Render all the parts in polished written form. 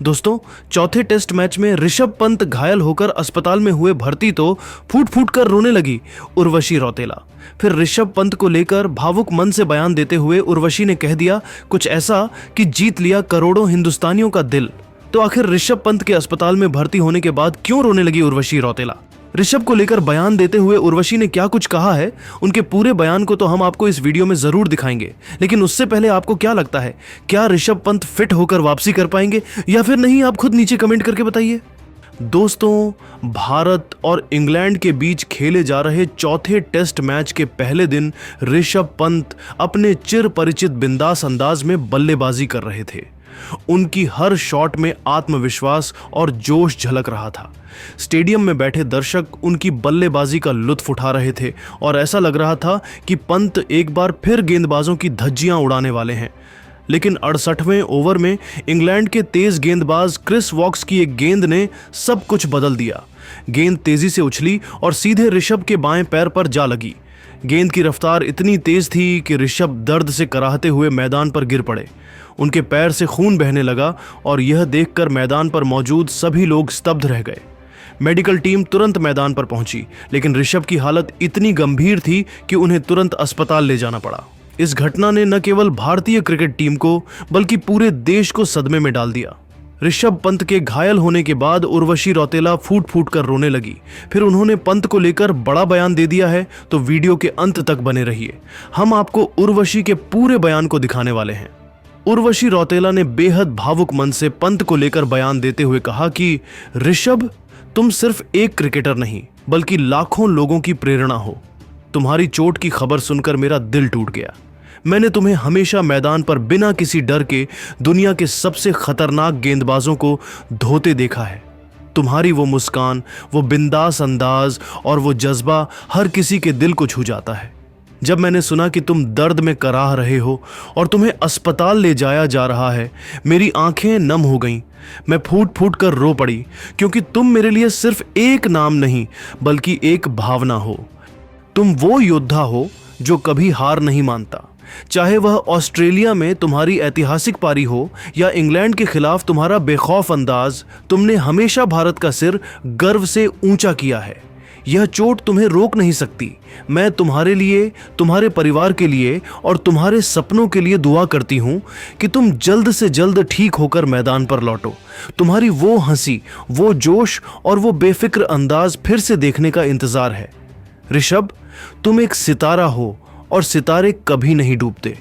दोस्तों, चौथे test match में ऋषभ पंत घायल होकर अस्पताल में हुए भर्ती तो फूट फूट कर रोने लगी उर्वशी रौतेला। फिर ऋषभ पंत को लेकर भावुक मन से बयान देते हुए उर्वशी ने कह दिया कुछ ऐसा कि जीत लिया करोड़ों हिंदुस्तानियों का दिल। तो आखिर ऋषभ पंत के अस्पताल में भर्ती होने के बाद क्यों रोने लगी उर्वशी रौतेला? ऋषभ को लेकर बयान देते हुए उर्वशी ने क्या कुछ कहा है, उनके पूरे बयान को तो हम आपको इस वीडियो में जरूर दिखाएंगे। लेकिन उससे पहले आपको क्या लगता है, क्या ऋषभ पंत फिट होकर वापसी कर पाएंगे या फिर नहीं? आप खुद नीचे कमेंट करके बताइए। दोस्तों, भारत और इंग्लैंड के बीच खेले जा रहे चौथे टेस्ट मैच के पहले दिन ऋषभ पंत अपने चिर परिचित बिंदास अंदाज में बल्लेबाजी कर रहे थे। उनकी हर शॉट में आत्मविश्वास और जोश झलक रहा था। स्टेडियम में बैठे दर्शक उनकी बल्लेबाजी का लुत्फ उठा रहे थे और ऐसा लग रहा था कि पंत एक बार फिर गेंदबाजों की धज्जियां उड़ाने वाले हैं। लेकिन 68वें ओवर में इंग्लैंड के तेज गेंदबाज क्रिस वॉक्स की एक गेंद ने सब कुछ बदल दिया। गेंद तेजी से उछली और सीधे ऋषभ के बाएं पैर पर जा लगी। गेंद की रफ्तार इतनी तेज थी कि ऋषभ दर्द से कराहते हुए मैदान पर गिर पड़े। उनके पैर से खून बहने लगा और यह देखकर मैदान पर मौजूद सभी लोग स्तब्ध रह गए। मेडिकल टीम तुरंत मैदान पर पहुंची, लेकिन ऋषभ की हालत इतनी गंभीर थी कि उन्हें तुरंत अस्पताल ले जाना पड़ा। इस घटना ने न केवल भारतीय क्रिकेट टीम को बल्कि पूरे देश को सदमे में डाल दिया। ऋषभ पंत के घायल होने के बाद उर्वशी रौतेला फूट फूट कर रोने लगी। फिर उन्होंने पंत को लेकर बड़ा बयान दे दिया है, तो वीडियो के अंत तक बने रहिए। हम आपको उर्वशी के पूरे बयान को दिखाने वाले हैं। उर्वशी रौतेला ने बेहद भावुक मन से पंत को लेकर बयान देते हुए कहा कि ऋषभ, तुम सिर्फ एक क्रिकेटर नहीं बल्कि लाखों लोगों की प्रेरणा हो। तुम्हारी चोट की खबर सुनकर मेरा दिल टूट गया। मैंने तुम्हें हमेशा मैदान पर बिना किसी डर के दुनिया के सबसे खतरनाक गेंदबाजों को धोते देखा है। तुम्हारी वो मुस्कान, वो बिंदास अंदाज और वो जज्बा हर किसी के दिल को छू जाता है। जब मैंने सुना कि तुम दर्द में कराह रहे हो और तुम्हें अस्पताल ले जाया जा रहा है, मेरी आंखें नम हो गईं। मैं फूट फूट कर रो पड़ी, क्योंकि तुम मेरे लिए सिर्फ एक नाम नहीं बल्कि एक भावना हो। तुम वो योद्धा हो जो कभी हार नहीं मानता। चाहे वह ऑस्ट्रेलिया में तुम्हारी ऐतिहासिक पारी हो या इंग्लैंड के खिलाफ तुम्हारा बेखौफ अंदाज, तुमने हमेशा भारत का सिर गर्व से ऊंचा किया है। यह चोट तुम्हें रोक नहीं सकती। मैं तुम्हारे लिए, तुम्हारे परिवार के लिए और तुम्हारे सपनों के लिए दुआ करती हूं कि तुम जल्द से जल्द ठीक होकर मैदान पर लौटो। तुम्हारी वो हंसी, वो जोश और वो बेफिक्र अंदाज फिर से देखने का इंतजार है। ऋषभ, तुम एक सितारा हो और सितारे कभी नहीं डूबते।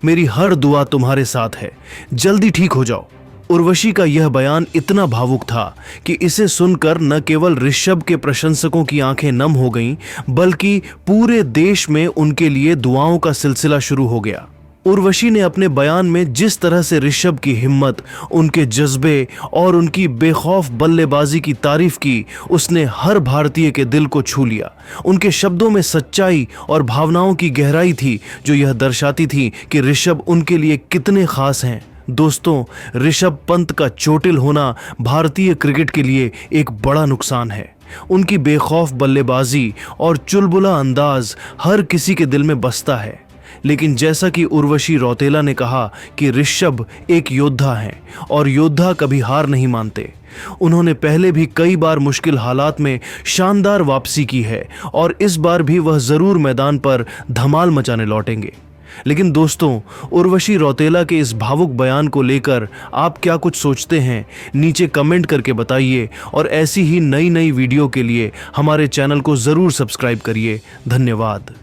मेरी हर दुआ तुम्हारे साथ है। जल्दी ठीक हो जाओ। उर्वशी का यह बयान इतना भावुक था कि इसे सुनकर न केवल ऋषभ के प्रशंसकों की आंखें नम हो गईं, बल्कि पूरे देश में उनके लिए दुआओं का सिलसिला शुरू हो गया। उर्वशी ने अपने बयान में जिस तरह से ऋषभ की हिम्मत, उनके जज्बे और उनकी बेखौफ बल्लेबाजी की तारीफ की, उसने हर भारतीय के दिल को छू लिया। उनके शब्दों में सच्चाई और भावनाओं की गहराई थी, जो यह दर्शाती थी कि ऋषभ उनके लिए कितने खास हैं। दोस्तों, ऋषभ पंत का चोटिल होना भारतीय क्रिकेट के लिए एक बड़ा नुकसान है। उनकी बेखौफ बल्लेबाजी और चुलबुला अंदाज हर किसी के दिल में बसता है। लेकिन जैसा कि उर्वशी रौतेला ने कहा कि ऋषभ एक योद्धा हैं और योद्धा कभी हार नहीं मानते। उन्होंने पहले भी कई बार मुश्किल हालात में शानदार वापसी की है और इस बार भी वह जरूर मैदान पर धमाल मचाने लौटेंगे। लेकिन दोस्तों, उर्वशी रौतेला के इस भावुक बयान को लेकर आप क्या कुछ सोचते हैं? नीचे कमेंट करके बताइए और ऐसी ही नई नई वीडियो के लिए हमारे चैनल को जरूर सब्सक्राइब करिए। धन्यवाद।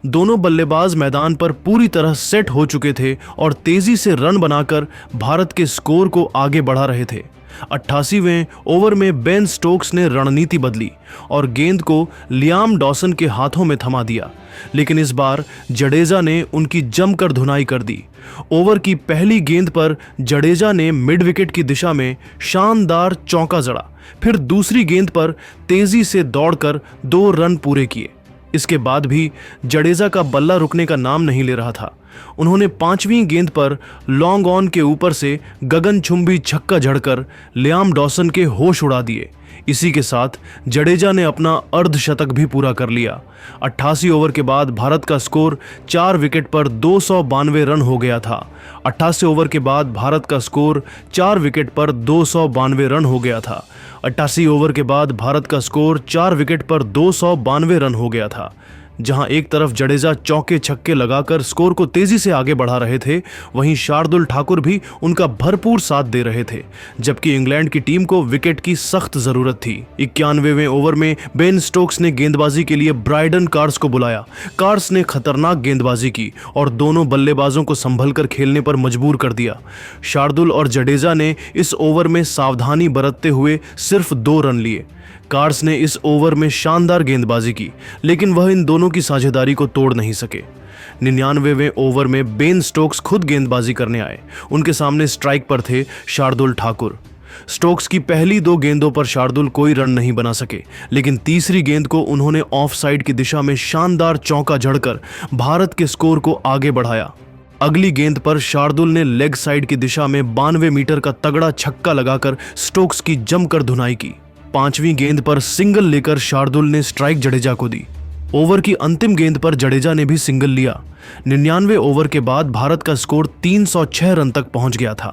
दोनों बल्लेबाज मैदान पर पूरी तरह सेट हो चुके थे और तेजी से रन बनाकर भारत के स्कोर को आगे बढ़ा रहे थे। 88वें ओवर में बेन स्टोक्स ने रणनीति बदली और गेंद को लियाम डॉसन के हाथों में थमा दिया। लेकिन इस बार जडेजा ने उनकी जमकर धुनाई कर दी। ओवर की पहली गेंद पर जडेजा ने मिड विकेट की दिशा में शानदार चौका जड़ा। फिर दूसरी गेंद पर तेजी से दौड़कर 2 रन पूरे किए। इसके बाद भी जडेजा का बल्ला रुकने का नाम नहीं ले रहा था। उन्होंने 5वीं गेंद पर लॉन्ग ऑन के ऊपर से गगनचुंबी छक्का जड़कर लियाम डॉसन के होश उड़ा दिए। इसी के साथ जडेजा ने अपना अर्धशतक भी पूरा कर लिया। 88 ओवर के बाद भारत का स्कोर 4 विकेट पर 292 रन हो गया था। 88 ओवर के बाद भारत का स्कोर 4 विकेट पर 292 रन हो गया था। 88 ओवर के बाद भारत का स्कोर 4 विकेट पर 292 रन हो गया था। जहां एक तरफ जडेजा चौके छक्के लगाकर स्कोर को तेजी से आगे बढ़ा रहे थे, वहीं शार्दुल ठाकुर भी उनका भरपूर साथ दे रहे थे, जबकि इंग्लैंड की टीम को विकेट की सख्त जरूरत थी। 91वें ओवर में बेन स्टोक्स ने गेंदबाजी के लिए ब्राइडन कार्स को बुलाया। कार्स ने खतरनाक गेंदबाजी की और दोनों बल्लेबाजों को संभल कर खेलने पर मजबूर कर दिया। शार्दुल और जडेजा ने इस ओवर में सावधानी बरतते हुए सिर्फ 2 रन लिए। कार्स ने इस ओवर में शानदार गेंदबाजी की, लेकिन वह इन दोनों की साझेदारी को तोड़ नहीं सके। 99वें ओवर में बेन स्टोक्स खुद गेंदबाजी करने आए। उनके सामने स्ट्राइक पर थे शार्दुल ठाकुर। स्टोक्स की पहली 2 गेंदों पर शार्दुल कोई रन नहीं बना सके, लेकिन तीसरी गेंद को उन्होंने ऑफ साइड की दिशा में शानदार चौका जड़कर भारत के स्कोर को आगे बढ़ाया। अगली गेंद पर शार्दुल ने लेग साइड की दिशा में 92 मीटर का तगड़ा छक्का लगाकर स्टोक्स की जमकर धुनाई की। 5वीं गेंद पर सिंगल लेकर शार्दुल ने स्ट्राइक जडेजा को दी। ओवर की अंतिम गेंद पर जडेजा ने भी सिंगल लिया। 99वें ओवर के बाद भारत का स्कोर 306 रन तक पहुंच गया था।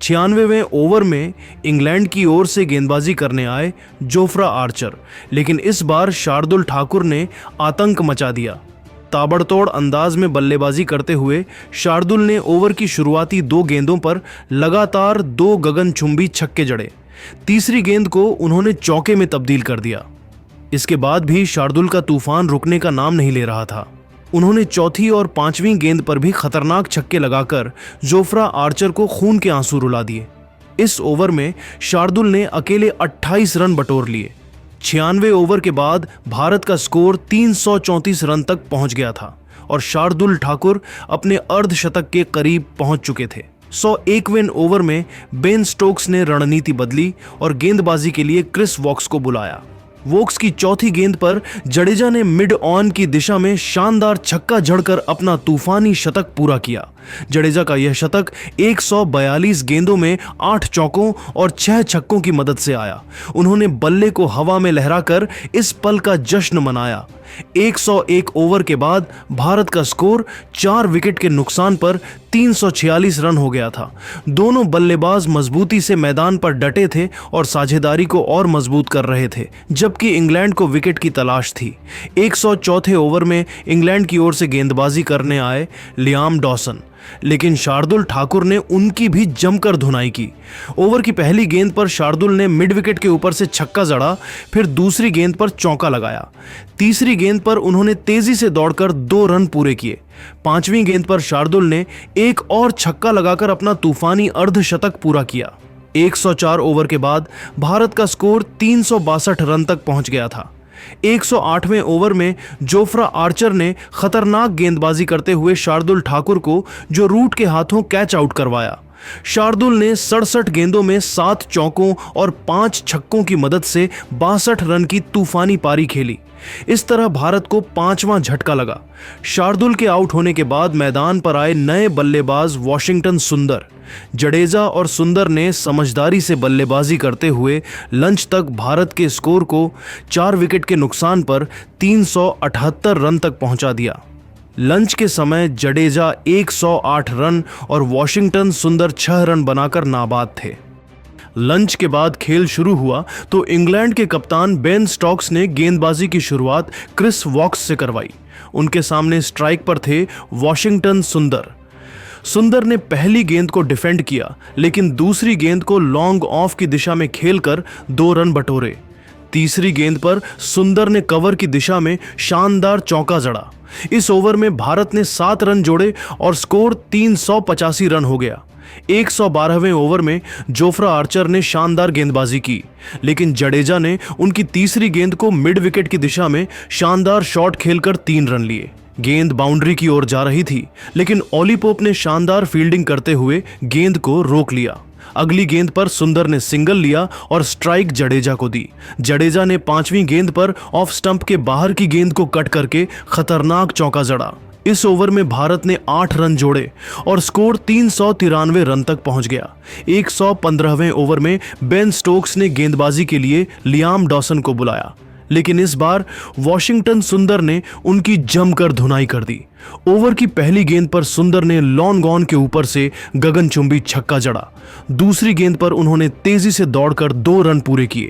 96वें ओवर में इंग्लैंड की ओर से गेंदबाजी करने आए जोफ्रा आर्चर, लेकिन इस बार शार्दुल ठाकुर ने आतंक मचा दिया। ताबड़तोड़ अंदाज में बल्लेबाजी करते हुए शार्दुल ने ओवर की शुरुआती 2 गेंदों पर लगातार 2 गगनचुंबी छक्के जड़े। तीसरी गेंद को उन्होंने चौके में तब्दील कर दिया। इसके बाद भी शार्दुल का तूफान रुकने का नाम नहीं ले रहा था। उन्होंने चौथी और 5वीं गेंद पर भी खतरनाक छक्के लगाकर जोफ्रा आर्चर को खून के आंसू रुला दिए। इस ओवर में शार्दुल ने अकेले 28 रन बटोर लिए। 96 ओवर के बाद भारत का स्कोर 334 रन तक पहुंच गया था और शार्दुल ठाकुर अपने अर्धशतक के करीब पहुंच चुके थे। 101वें ओवर में बेन स्टोक्स ने रणनीति बदली और गेंदबाजी के लिए क्रिस वॉक्स को बुलाया। वोक्स की चौथी गेंद पर जडेजा ने मिड ऑन की दिशा में शानदार छक्का जड़कर अपना तूफानी शतक पूरा किया। जडेजा का यह शतक 142 गेंदों में 8 चौकों और 6 छक्कों की मदद से आया। उन्होंने बल्ले को हवा में लहराकर इस पल का जश्न मनाया। 101 ओवर के बाद भारत का स्कोर 4 विकेट के नुकसान पर 346 रन हो गया था। दोनों बल्लेबाज मजबूती से मैदान पर डटे थे और साझेदारी को और मजबूत कर रहे थे, जबकि इंग्लैंड को विकेट की तलाश थी। 104 ओवर में इंग्लैंड की ओर से गेंदबाजी करने आए लियाम डॉसन, लेकिन शार्दुल ठाकुर ने उनकी भी जमकर धुनाई की। ओवर की पहली गेंद पर शार्दुल ने मिड विकेट के ऊपर से छक्का जड़ा, फिर दूसरी गेंद पर चौका लगाया। तीसरी गेंद पर उन्होंने तेजी से दौड़कर 2 रन पूरे किए। 5वीं गेंद पर शार्दुल ने एक और छक्का लगाकर अपना तूफानी अर्धशतक पूरा किया। 104 ओवर के बाद भारत का स्कोर 362 रन तक पहुंच गया था। 108वें ओवर में जोफ्रा आर्चर ने खतरनाक गेंदबाजी करते हुए शार्दुल ठाकुर को जो रूट के हाथों कैच आउट करवाया। शार्दुल ने 67 गेंदों में 7 चौकों और 5 छक्कों की मदद से 62 रन की तूफानी पारी खेली। इस तरह भारत को 5वां झटका लगा। शार्दुल के आउट होने के बाद मैदान पर आए नए बल्लेबाज वॉशिंगटन सुंदर। जडेजा और सुंदर ने समझदारी से बल्लेबाजी करते हुए लंच तक भारत के स्कोर को 4 विकेट के नुकसान पर 378 रन तक पहुंचा दिया। लंच के समय जडेजा 108 रन और वॉशिंगटन सुंदर 6 रन बनाकर नाबाद थे। लंच के बाद खेल शुरू हुआ तो इंग्लैंड के कप्तान बेन स्टोक्स ने गेंदबाजी की शुरुआत क्रिस वॉक्स से करवाई। उनके सामने स्ट्राइक पर थे वॉशिंगटन सुंदर। सुंदर ने पहली गेंद को डिफेंड किया, लेकिन दूसरी गेंद को लॉन्ग ऑफ की दिशा में खेलकर 2 रन बटोरे। तीसरी गेंद पर सुंदर ने कवर की दिशा में शानदार चौका जड़ा। इस ओवर में भारत ने 7 रन जोड़े और स्कोर 385 रन हो गया। 112वें ओवर में जोफ्रा आर्चर ने शानदार गेंदबाजी की, लेकिन जडेजा ने उनकी तीसरी गेंद को मिड विकेट की दिशा में शानदार शॉट खेलकर 3 रन लिए। गेंद बाउंड्री की ओर जा रही थी, लेकिन ओली पोप ने शानदार फील्डिंग करते हुए गेंद को रोक लिया। अगली गेंद पर सुंदर ने सिंगल लिया और स्ट्राइक जडेजा को दी। जडेजा ने 5वीं गेंद पर ऑफ स्टंप के बाहर की गेंद को कट करके खतरनाक चौका जड़ा। इस ओवर में भारत ने 8 रन जोड़े और स्कोर 393 रन तक पहुंच गया। 115वें ओवर में बेन स्टोक्स ने गेंदबाजी के लिए लियाम डॉसन को बुलाया, लेकिन इस बार वॉशिंगटन सुंदर ने उनकी जमकर धुनाई कर दी। ओवर की पहली गेंद पर सुंदर ने लॉन गॉन के ऊपर से गगनचुंबी छक्का जड़ा। दूसरी गेंद पर उन्होंने तेजी से दौड़कर 2 रन पूरे किए।